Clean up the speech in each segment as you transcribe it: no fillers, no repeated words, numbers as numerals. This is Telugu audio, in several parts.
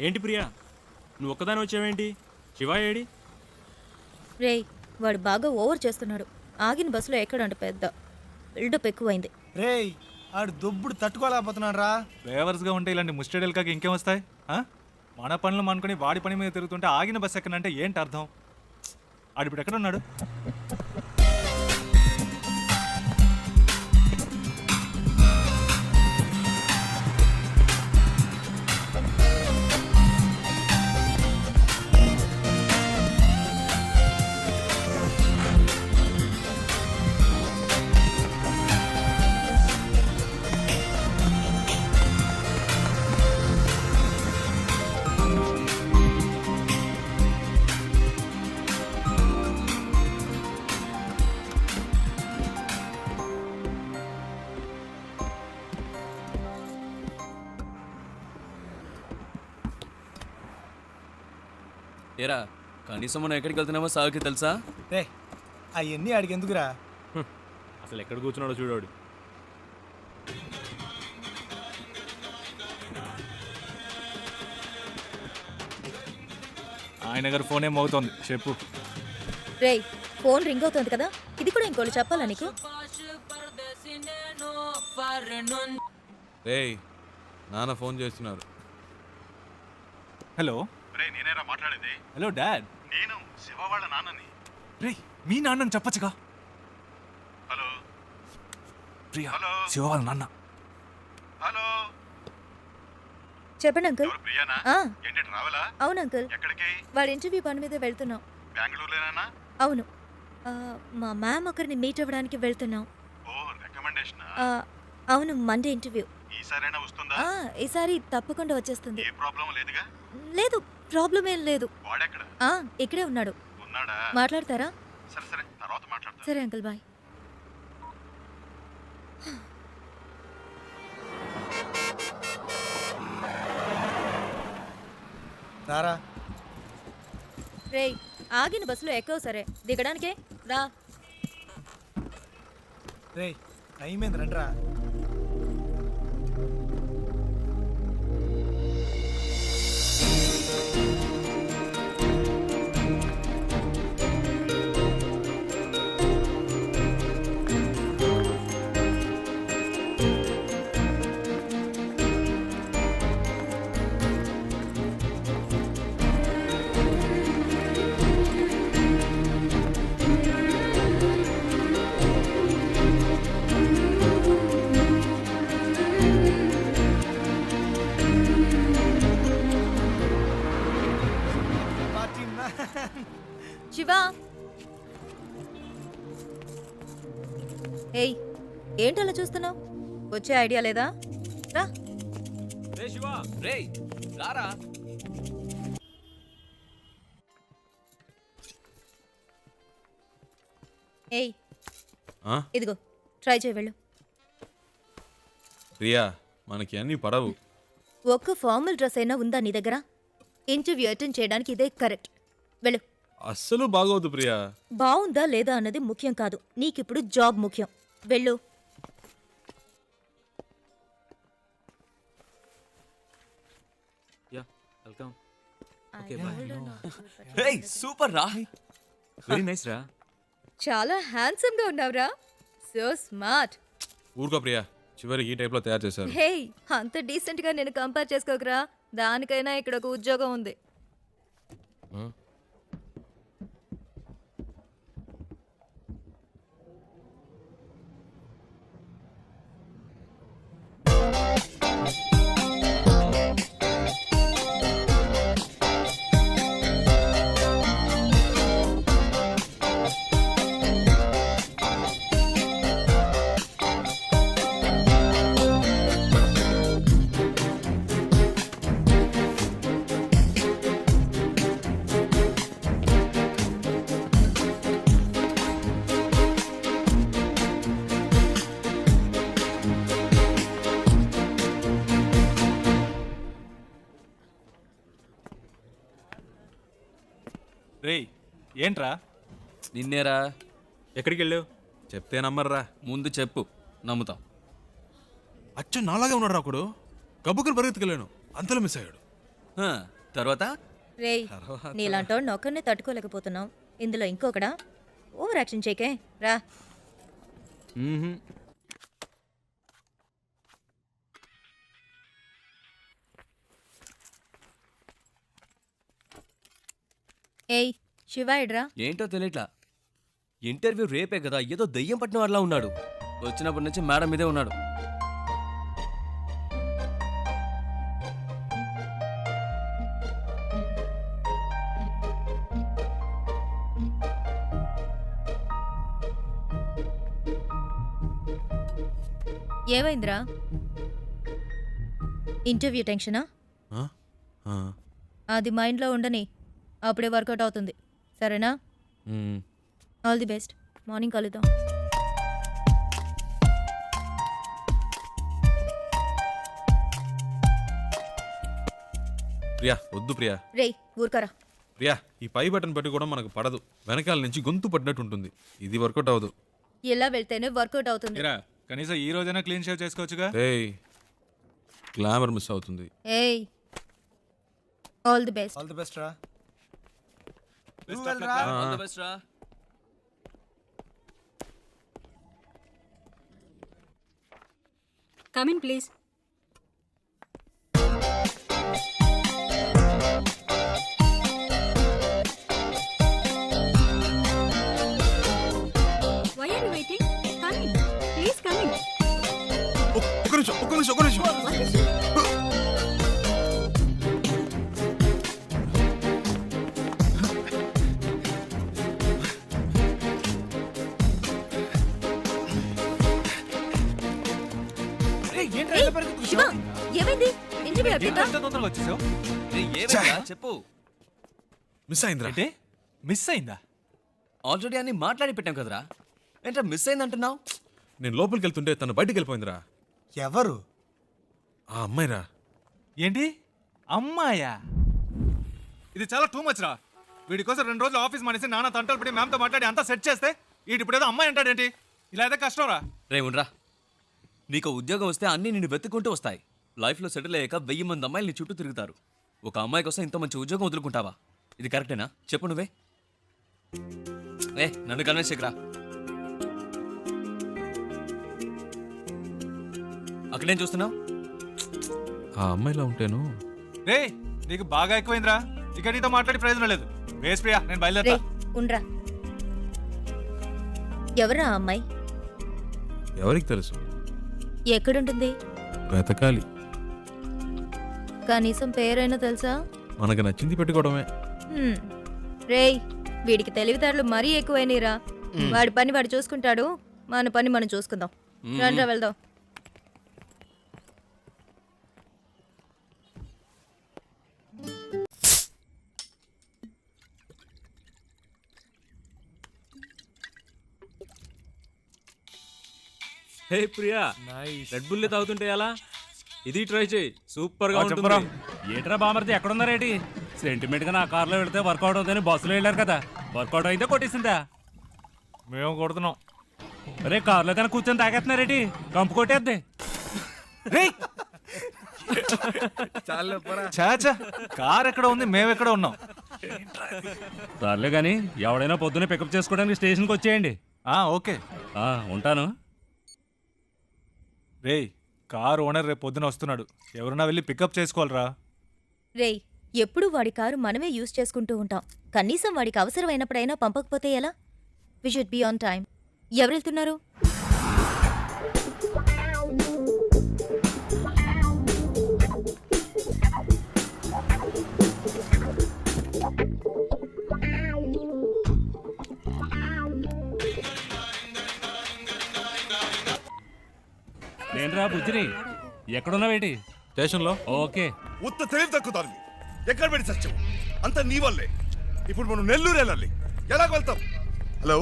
ఏంటి ప్రియా, నువ్వు ఒక్కదాని వచ్చావేంటి? శివ ఏడి? రేయ్, వాడు బాగా ఓవర్ చేస్తున్నాడు. ఆగిన బస్సులో ఎక్కడంట పెద్ద బిల్డప్ ఎక్కువైంది. రేయ్ ఆడు దొబ్బుడు తట్టుకోలేకపోతున్నాడు రా. డ్రైవర్స్గా ఉంటే ఇలాంటి ముస్టడీలు కాక ఇంకేం వస్తాయి? మన పనులు అనుకుని వాడి పని మీద తిరుగుతుంటే ఆగిన బస్సు ఎక్కడంటే ఏంటి అర్థం? ఆడు ఇప్పుడు ఎక్కడ ఉన్నాడు? ఏరా, కనీసం మనం ఎక్కడికి వెళ్తున్నామో సాగుకి తెలుసా? రే అవన్నీ ఆడికి ఎందుకురా? అసలు ఎక్కడ కూర్చున్నాడో చూడాడు. ఆయన గారు ఫోన్ ఏం అవుతోంది, చెప్పు. రేయ్, ఫోన్ రింగ్ అవుతుంది కదా, ఇది కూడా ఇంకోటి చెప్పాలా నీకు? రేయ్ నాన్న ఫోన్ చేస్తున్నారు. హలో. రే నేనేరా మాట్లాడేది? Hello dad. నేను శివ వాళ్ళ నాన్నని. రే మీ నాన్నని చెప్పచ్చుగా. హలో ప్రియా, హలో శివ వాళ్ళ నాన్న. హలో చెప్పండి అంకుల్. ఎవరు ప్రియానా? ఆ, ఏంటి రావాలా? అవును అంకుల్, ఎక్కడికి? వాడి ఇంటర్వ్యూ పని మీద వెళ్తున్నాం. బెంగళూరులోనేనా? అవును, మా మ్యామ్ ఒకరిని మీట్ అవ్వడానికి వెళ్తున్నాం. ఓ రికమెండేషన్. అవును, మండే ఇంటర్వ్యూ. ఈసారైనా వస్తుందా? ఈసారి తప్పకుండా వచ్చేస్తుంది. ఏ ప్రాబ్లం లేదుగా? లేదు, ప్రాబ్లం ఏం లేదు. వాడెక్కడ ఇక్కడే ఉన్నాడు. ఉన్నాడా? మాట్లాడతారా? సరే సరే తర్వాత మాట్లాడతా. సరే అంకుల్, బాయ్. రారా. రేయ్, ఆగిన బస్సులో ఎక్కవు సరే, దిగడానికే రా. రేయ్ టైం ఏంది రండిరా. శివా, ఏయ్, ఏంటలా చూస్తున్నావు? వచ్చే ఐడియా లేదా? రా. రే శివ, రే రారా. ఏయ్, ఇదిగో ట్రై చేయి, వెళ్ళు. ప్రియా మనకి అన్నీ పడవు. ఒక్క ఫార్మల్ డ్రెస్ అయినా ఉందా నీ దగ్గర? ఇంటర్వ్యూ అటెండ్ చేయడానికి ఇదే కరెక్ట్. వెళ్ళు. అస్సలు బాగోదు ప్రియా. బాగుందా లేదా అన్నది ముఖ్యం కాదు, నీకిప్పుడు జాబ్ ముఖ్యం. వెళ్ళు. Yeah welcome. రే సూపర్ రా. వెరీ నైస్ రా. చాలా హ్యాండ్సమ్ గా ఉన్నావురా. So smart. ఊరుకో ప్రియా, చివరికి ఈ టైప్లో తయారు చేశారు. హే, అంత డీసెంట్ గా నేను కంపేర్ చేసుకోకరా. దానికైనా ఇక్కడ ఒక ఉద్యోగం ఉంది. రేయ్ ఏంట్రా? నిన్నేరా. ఎక్కడికి వెళ్ళావు? చెప్తే నమ్మర్రా. ముందు చెప్పు, నమ్ముతాం. అచ్చు నాలాగే ఉన్నాడు ఒకడు. గబ్బుకుని పరిగెత్తుకెళ్ళాను, అంతలో మిస్ అయ్యాడు. తర్వాత రేయ్ నీలాంటోడిని ఒక్కరినే తట్టుకోలేకపోతున్నావు ఇందులో ఇంకొకడా ఓవర్ యాక్షన్ చేయకే రా. ఏయ్ శివాయిడ్రా. ఏంటో తెలియట్లా. ఇంటర్వ్యూ రేపే కదా, ఏదో దయ్యం పట్టిన వాళ్ళ ఉన్నాడు. వచ్చినప్పటి నుంచి మేడం మీదే ఉన్నాడు. ఏమైందిరా? ఇంటర్వ్యూ టెన్షనా? ఆ? ఆ. అది మైండ్లో ఉండని, అప్పుడే వర్కౌట్ అవుతుంది. సరేనా? మ్మ్. All the best. మార్నింగ్ కలుద్దాం. ప్రియా వద్దు ప్రియా. రేయ్ ఊరుకరా. ప్రియా ఈ పై బటన్ పెట్టి కూడా మనకు పడదు, వెనకాల నుంచి గొంతు పడినట్టు ఉంటుంది. ఇది వర్కౌట్ అవ్వదు. ఇలా వెళ్తేనే వర్కౌట్ అవుతుంది. ఇరా కనీసం ఈ రోజైనా క్లీన్ షేవ్ చేసుకోవచ్చుగా. ఏయ్ గ్లామర్ మిస్ అవుతుంది. ఏయ్ all the best. All the best రా. All the best రా. Come in, please. Why are you waiting? Come in. Please come in. ఒక్క నిమిషం. What is it? శివ ఏమైంది? ఇంటర్వ్యూ అయిపోయిందా? ఎంత తొందరగా వచ్చేసావు? రేయ్, ఏమైందిరా? చెప్పు. మిస్ అయిందిరా. ఏంటి మిస్ అయిందా? ఆల్రెడీ అన్ని మాట్లాడి పెట్టాం కదరా. ఏంట్రా మిస్ అయిందంటున్నావు? నేను లోపలికి వెళ్తుంటే తను బయటికి వెళ్ళిపోయిందిరా. ఎవరు? ఆ అమ్మాయిరా. ఏంటి అమ్మాయా? ఇది చాలా టూ మచ్ రా. వీడి కోసం 2 రోజులు ఆఫీస్ మానేసి నాన్న తంటలు పడి మ్యామ్తో మాట్లాడి అంతా సెట్ చేస్తే వీడి ఇప్పుడు ఏదో అమ్మాయి అంటాడేంటి? ఇలా అయితే కష్టం రా. రే ఉండరా. నీకు ఉద్యోగం వస్తే అన్నీ నిన్ను వెతుక్కుంటూ వస్తాయి. లైఫ్లో సెటిల్ అయ్యాక 1000 మంది అమ్మాయిలు నీ చుట్టూ తిరుగుతారు. ఒక అమ్మాయి కోసం ఇంత మంచి ఉద్యోగం వదులుకుంటావా? ఇది కరెక్టేనా? చెప్పు నువ్వే. నన్ను కన్విన్స్ చేయకురా. అక్కడేం చూస్తున్నావు? ఆ అమ్మాయిలా ఉంటేను. రే నీకు బాగా ఎక్కువైందిరా. ఇక నీతో మాట్లాడి ప్రయోజనం లేదు. వేస్ ప్రియా, నేను బయలుదేరా. రేయ్ ఉండ్రా. ఎవరా ఆ అమ్మాయి? ఎవరికి తెలుసు? ఎక్కడుంటుంది? బ్రతకాలి. కనీసం పేరైనా తెలుసా? మనకు నచ్చింది పెట్టుకోవడమే. రేయ్ వీడికి తెలివితేటలు మరీ ఎక్కువైనరా. వాడి పని వాడు చూసుకుంటాడు, మన పని మనం చూసుకుందాం. రండ్రా వెళ్దాం. హే ప్రియా, రెడ్ బుల్ తాగుతుంటే ఎలా? ఇది ట్రై చేయి, సూపర్ గా ఉంటుంది. ఏట్రా బామర్ది ఎక్కడున్నారేటి? సెంటిమెంట్ గా నా కార్లో వెళ్తే వర్కౌట్ అవుతుందని బస్సులో వెళ్ళారు కదా, వర్కౌట్ అయితే కొట్టేసిందా? మేము కొడుతున్నాం. అరే కార్లో కానీ కూర్చొని తాగేస్తున్నారేటి? కంపు కొట్టేద్ది. చాచా కార్ ఎక్కడ ఉంది, మేము ఎక్కడ ఉన్నాం? సర్లే కానీ ఎవడైనా పొద్దున్నే పికప్ చేసుకోవడానికి స్టేషన్కి వచ్చేయండి. ఓకే ఉంటాను. రేయ్ కార్ ఓనర్ రేపు పొద్దున వస్తున్నాడు, ఎవరన్నా వెళ్ళి పికప్ చేసుకోవాలరా. రేయ్ ఎప్పుడు వాడి కారు మనమే యూజ్ చేసుకుంటూ ఉంటాం. కనీసం వాడికి అవసరమైనప్పుడైనా పంపకపోతే ఎలా? We should be on time. ఎవరు వెళ్తున్నారు? నేనురా బుజ్జిని. ఎక్కడున్నావేటి? స్టేషన్లో. ఓకే. ఉత్త తెలివి తక్కుతారు. ఎక్కడ పెట్టి సత్యం అంత నీ వల్లే. ఇప్పుడు మనం నెల్లూరు వెళ్ళాలి, ఎలాగ వెళ్తాం? హలో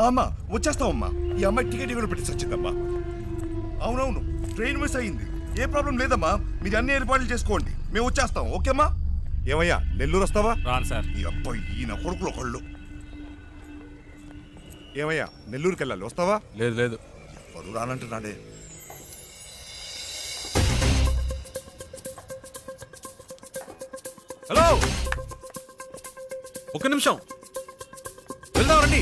అమ్మా, వచ్చేస్తామమ్మా. ఈ అమ్మాయి టికెట్ కూడా పెట్టి సచ్చిందమ్మా. అవునవును, ట్రైన్ మిస్ అయ్యింది. ఏ ప్రాబ్లం లేదమ్మా, మీరు అన్ని ఏర్పాట్లు చేసుకోండి, మేము వచ్చేస్తాం. ఓకేమ్మా? ఏమయ్యా నెల్లూరు వస్తావా? రాను సార్. ఈ అబ్బాయి ఈయన కొడుకులు ఒకళ్ళు. ఏమయ్యా నెల్లూరుకి వెళ్ళాలి, వస్తావా? లేదు. ఎవరు రానంటున్నాడే. హలో, ఒక్క నిమిషం, వెళ్దాం రండి.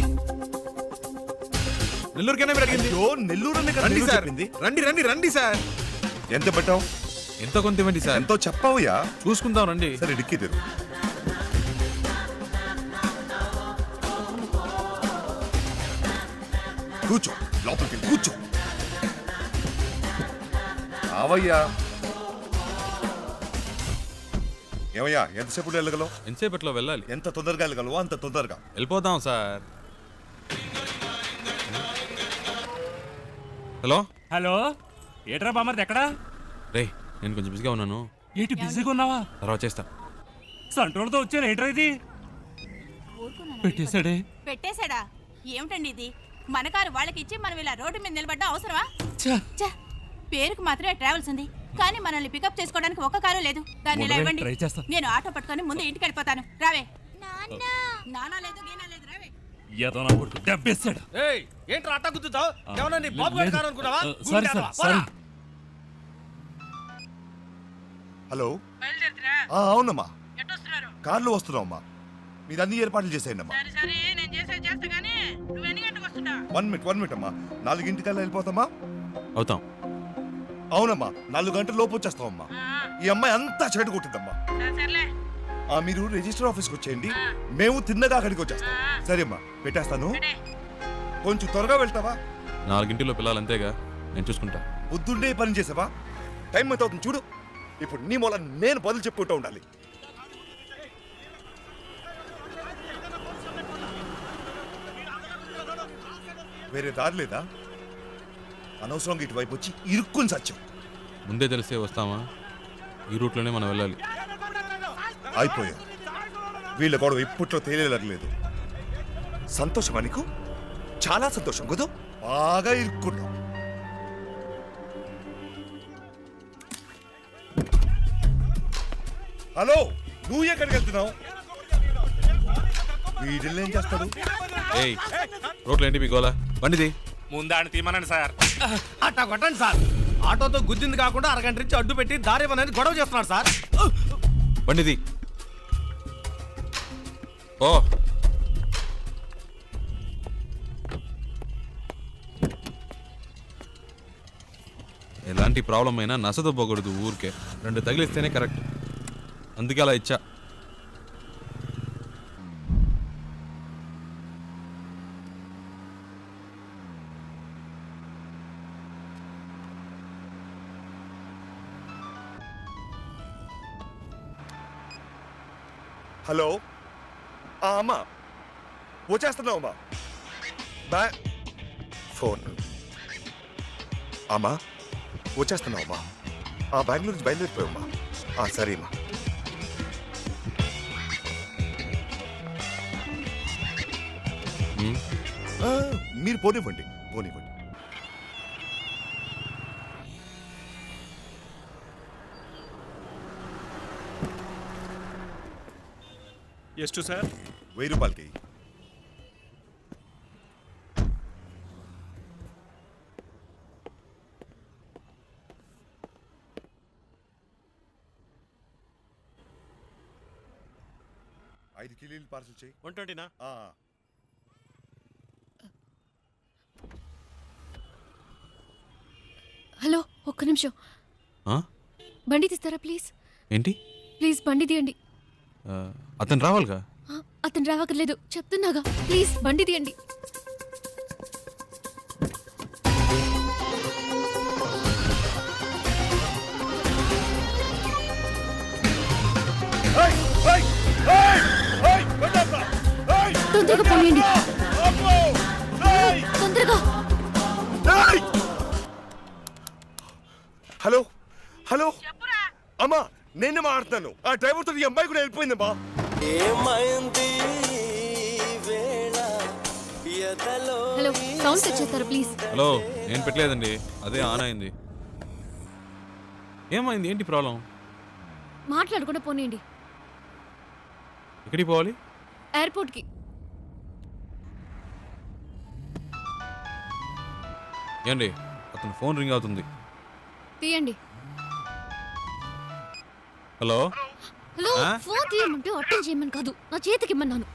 నెల్లూరుకైనా మీరు అడిగింది. అయ్యో, నెల్లూరు అని కదా రండి నేను సార్, చెప్పింది. రండి రండి రండి సార్. ఎంత పెట్టావు? ఎంతో కొంత ఇవ్వండి సార్. ఎంతో చెప్పావుయా? చూసుకుందాం రండి. సరే డిక్కీ తెరు. కూర్చో, లోపలికి వెళ్ళి కూర్చో. రావయ్యా. ఏమయ్యా, ఎంతసేపు వెళ్ళగలవు? ఎంతసేపట్లో వెళ్ళాలి? ఎంత తొందరగా వెళ్ళగలవో అంత తొందరగా. వెళ్ళిపోదాం సార్. హలో హలో, ఏట్రా బామర్ది ఎక్కడా? రే, నేను కొంచెం బిజీగా ఉన్నాను, ఏంటి బిజీగా ఉన్నావా? తర్వాత చేస్తా. సంట్రోల్తో వచ్చాను, ఏంట్రా ఇది? పెట్టేశాడే. పెట్టేశాడా? ఏమిటండి ఇది? మన కారు వాళ్ళకి ఇచ్చి మనం ఇలా రోడ్డు మీద నిలబడ్డా అవసరమా? ఛ! పేరుకు మాత్రమే ట్రావెల్స్ ఉంది, కానీ మనల్ని పికప్ చేసుకోవడానికి ఒక్క కారు లేదు. దాన్ని ఇలా ఇవ్వండి, ట్రై చేస్తా. నేను ఆటో పట్టుకొని ముందు ఇంటికి వెళ్ళిపోతాను. రావే. నానా లేదు, గీనా లేదు, రావే. ఏదో నా కొడుకు దెబ్బేశాడు. ఏంట్రా అట్టా గుద్దుతావు? ఏమన్నా నీ లేదు. బాబు గారి కారు అనుకున్నావా? Sorry sir, sorry. హలో, అవునమ్మా, కార్లో వస్తున్నావమ్మా. మీరు అన్ని ఏర్పాట్లు చేసేయండి అమ్మా. 1 మినిట్ అమ్మా. 4 వెళ్ళిపోతామా? అవుతాం. అవునమ్మా, 4 గంటల లోపు వచ్చేస్తామమ్మా. ఈ అమ్మాయి అంతా చెడు కొట్టిందమ్మా. మీరు రిజిస్టర్ ఆఫీస్కి వచ్చేయండి, మేము తిన్నగా అక్కడికి వచ్చేస్తాం. సరే అమ్మా, పెట్టేస్తాను. కొంచెం త్వరగా వెళ్తావా? 4 పిల్లలు అంతేగా, నేను చూసుకుంటా. పొద్దున్నే పని చేసావా? టైం ఎంత అవుతుంది చూడు. ఇప్పుడు నీ మూల నేను బదులు చెప్పుకుంటూ ఉండాలి. వేరే దారి లేదా? అనవసరంగా ఇటువైపు వచ్చి ఇరుక్కుని సత్యం. ముందే తెలిసే వస్తామా? ఈ రూట్లోనే మనం వెళ్ళాలి. అయిపోయాం. వీళ్ళ గొడవ ఇప్పట్లో తేలేలేదు. సంతోషమా నీకు? చాలా సంతోషం కదా. బాగా ఇరుక్కున్నాం. హలో, నువ్వు ఎక్కడికి వెళ్తున్నావు? వీడిల్ని ఏం చేస్తాడు? ఏయ్, రోడ్లు ఏంటి మీ గోలా? బండిది. ముందాన్ని తీమనండి సార్. అట్టా కొట్టండి సార్. ఆటోతో గుద్దింది కాకుండా అరగంట నుంచి అడ్డు పెట్టి దారి అనేది గొడవ చేస్తున్నాడు సార్. బండిది. ఓ, ఎలాంటి ప్రాబ్లం అయినా నసదొబ్బకూడదు ఊరికే. 2 తగిలిస్తేనే కరెక్ట్. అందుకే అలా ఇచ్చా. హలో, అమ్మా వచ్చేస్తున్నావు అమ్మా. ఫోన్ అమ్మా, వచ్చేస్తున్నావు అమ్మా. బెంగళూరు నుంచి బయలుదేరిపోయామ్మా. సరే అమ్మా. మీరు పోనివ్వండి, పోనివ్వండి. ಎಷ್ಟು సార్? 1000 రూపాయలకి. ఐదు కిలోలు పార్సల్ చేయి. 120నా? హలో, ఒక్క నిమిషం. ఆ? బండి తీస్తారా ప్లీజ్? ఏంటి? ప్లీజ్ బండి తీయండి. అతను రావాలిగా. అతను రావక్కర్లేదు, చెప్తున్నాగా. ప్లీజ్ బండి తీయండి. తొందరగా పోయండి, తొందరగా. హలో హలో అమ్మా, నేనే మాట్లాడుతున్నాను. ఆ డ్రైవర్తో ఈ అమ్మాయి కూడా వెళ్ళిపోయిందమ్మా. హలో, సౌండ్ సెట్ చేస్తారా ప్లీజ్? హలో, నేను పెట్టలేదండి, అదే ఆన్ అయింది. ఏమైంది? ఏంటి ప్రాబ్లం? మాట్లాడకుండా పోనీయండి. ఎక్కడికి పోవాలి? ఎయిర్పోర్ట్కి. ఏండి, అతను ఫోన్ రింగ్ అవుతుంది. తీయండి. హలో, హలో ఫోన్ చేయమంటే అటెండ్ చేయమని కాదు నా చేతికి ఇమ్మన్నాను